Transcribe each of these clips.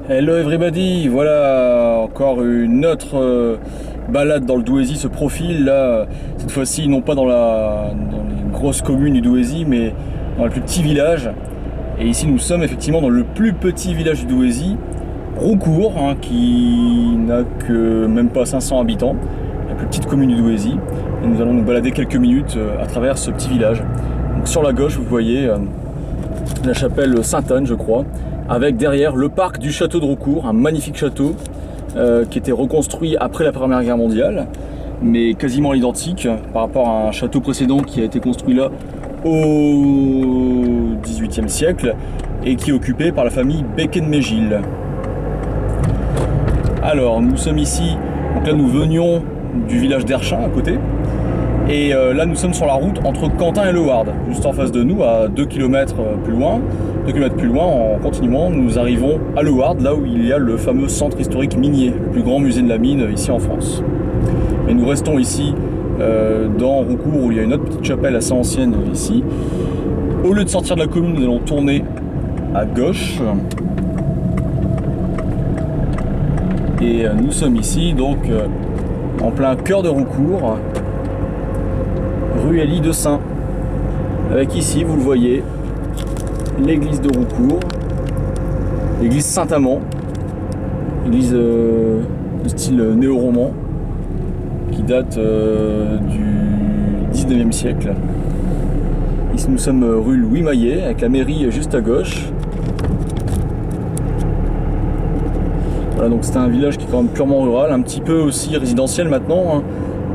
Hello everybody, voilà encore une autre balade dans le Douaisis se profile là, cette fois-ci non pas dans les grosses communes du Douaisis mais dans le plus petit village. Et ici nous sommes effectivement dans le plus petit village du Douaisis, Roucourt, qui n'a que même pas 500 habitants, la plus petite commune du Douaisis. Et nous allons nous balader quelques minutes à travers ce petit village. Donc sur la gauche vous voyez la chapelle Sainte-Anne je crois, avec derrière le parc du château de Roucourt, un magnifique château qui était reconstruit après la Première Guerre mondiale, mais quasiment identique par rapport à un château précédent qui a été construit là au XVIIIe siècle et qui est occupé par la famille Bécquet-de-Mégil. Alors nous sommes ici, donc là nous venions du village d'Erchin à côté, et là nous sommes sur la route entre Cantin et Le Ward, juste en face de nous, à 2 km plus loin. 2 km plus loin, en continuant, nous arrivons à Le Ward, là où il y a le fameux centre historique minier, le plus grand musée de la mine ici en France. Et nous restons ici dans Roucourt, où il y a une autre petite chapelle assez ancienne ici. Au lieu de sortir de la commune, nous allons tourner à gauche. Et nous sommes ici, donc en plein cœur de Roucourt, rue Élie de Saint. Avec ici, vous le voyez, l'église de Roucourt, l'église Saint-Amand, église de style néo-roman qui date du 19e siècle. Ici nous sommes rue Louis Maillet avec la mairie juste à gauche. Voilà, donc c'est un village qui est quand même purement rural, un petit peu aussi résidentiel maintenant,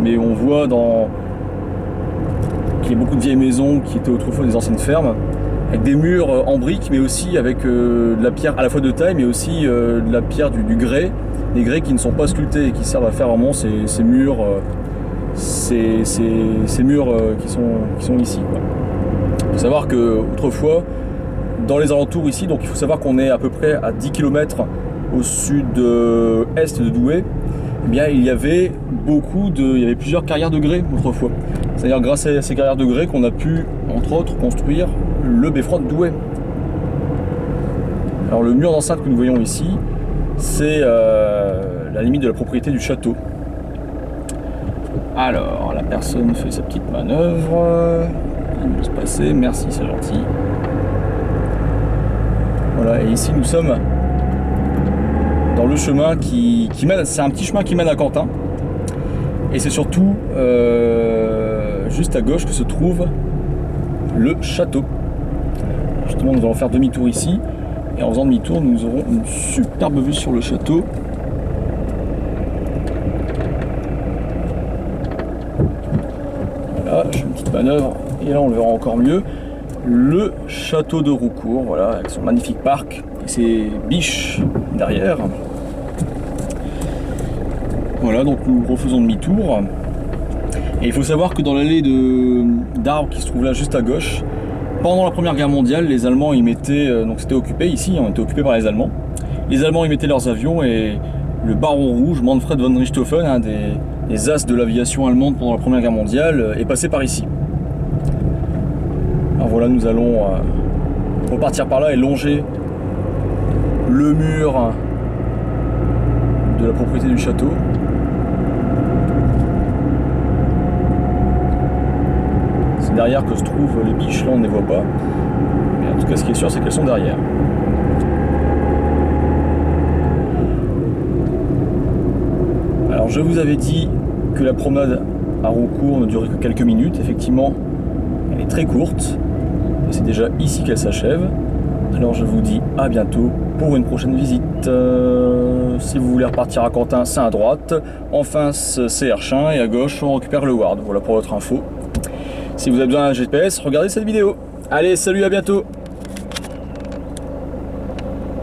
mais on voit qu'il y a beaucoup de vieilles maisons qui étaient autrefois des anciennes fermes, avec des murs en briques, mais aussi avec de la pierre à la fois de taille, mais aussi de la pierre du grès, des grès qui ne sont pas sculptés et qui servent à faire vraiment ces murs, ces murs qui sont ici, quoi. Il faut savoir qu'autrefois, dans les alentours ici, donc il faut savoir qu'on est à peu près à 10 km au sud-est de Douai, eh bien il y avait plusieurs carrières de grès autrefois. C'est-à-dire grâce à ces carrières de grès qu'on a pu, entre autres, construire le beffroi de Douai. Alors le mur d'enceinte que nous voyons ici, c'est la limite de la propriété du château. Alors la personne fait sa petite manœuvre, il va se passer, merci, c'est gentil. Voilà, et ici nous sommes dans le chemin qui mène, c'est un petit chemin qui mène à Cantin, et c'est surtout juste à gauche que se trouve le château. Justement, nous allons faire demi-tour ici, et en faisant demi-tour, nous aurons une superbe vue sur le château. Voilà, je fais une petite manœuvre, et là on le verra encore mieux. Le château de Roucourt, voilà, avec son magnifique parc et ses biches derrière. Voilà, donc nous refaisons demi-tour. Et il faut savoir que dans l'allée d'arbres qui se trouve là juste à gauche, pendant la Première Guerre mondiale, les Allemands y mettaient, donc c'était occupé ici, on était occupé par les Allemands. Les Allemands y mettaient leurs avions et le baron rouge, Manfred von Richthofen, un des as de l'aviation allemande pendant la Première Guerre mondiale, est passé par ici. Alors voilà, nous allons repartir par là et longer le mur de la propriété du château. C'est derrière que se trouvent les biches, là on ne les voit pas. Mais en tout cas ce qui est sûr c'est qu'elles sont derrière. Alors je vous avais dit que la promenade à Roucourt ne durait que quelques minutes. Effectivement, elle est très courte. Et c'est déjà ici qu'elle s'achève. Alors je vous dis à bientôt pour une prochaine visite. Si vous voulez repartir à Cantin, c'est à droite. En face, c'est Erchin. Et à gauche, on récupère Le Ward. Voilà pour votre info. Si vous avez besoin d'un GPS, regardez cette vidéo. Allez, salut, à bientôt!